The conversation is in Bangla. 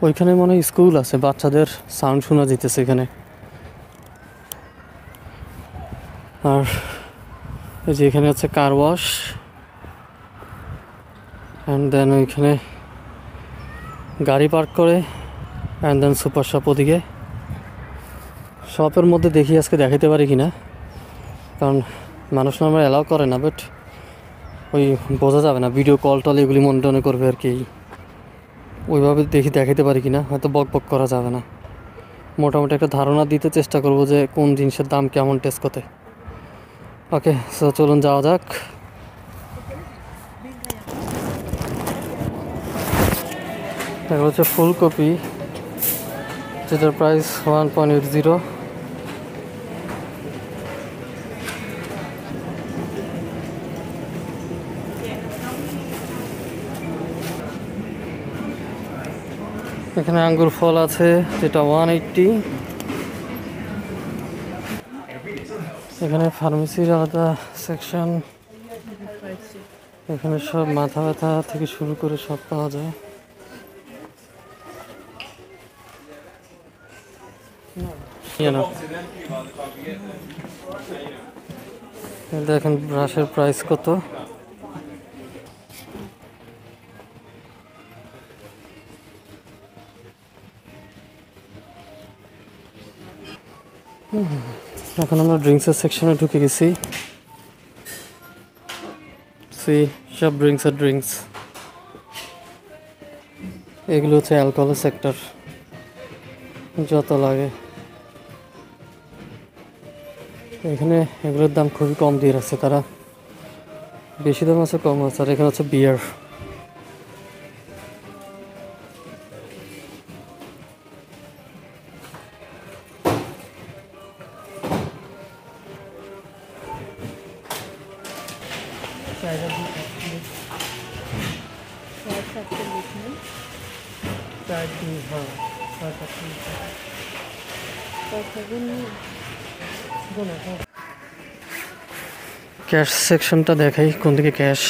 ওইখানে মনে হয় স্কুল আছে, বাচ্চাদের সাউন্ড শোনা যেতেছে এখানে। আর এই যে এখানে আছে কার ওয়াশ, অ্যান্ড দেন ওইখানে গাড়ি পার্ক করে, অ্যান্ড দেন সুপার শপ ওদিকে। শপের মধ্যে দেখি আজকে দেখাতে পারি কিনা, কারণ মানুষ নর্মাল অ্যালাউ করে না, বাট ওই বোঝা যাবে না, ভিডিও কল টল এগুলি মনে টনে করবে আর কি। ওইভাবে দেখি দেখাতে পারি কিনা, হয়তো বক বক করা যাবে না। মোটামুটি একটা ধারণা দিতে চেষ্টা করব যে কোন জিনিসের দাম কেমন টেস্ট করতে। ওকে, সো চলুন যাওয়া যাক। দেখা হচ্ছে ফুলকপি, যেটার প্রাইস 1.80। এখানে আঙ্গুর ফল আছে, যেটা 180। এখানে ফার্মেসির আলাদা সেকশন, এখানে সব মাথা ব্যথা থেকে শুরু করে সব পাওয়া যায়। দেখেন ব্রাশের প্রাইস কত। এখন আমরা ড্রিঙ্কসের সেকশনে ঢুকে গেছি। সব ড্রিঙ্কস, এগুলো হচ্ছে অ্যালকোহলের সেক্টর, যত লাগে। এখানে এগুলোর দাম খুবই কম দিয়ে রাখছে তারা, বেশি দাম আছে কম আছে। আর এখানে হচ্ছে বিয়ার। ক্যাশ সেকশনটা দেখাই, কোন দিকে ক্যাশ।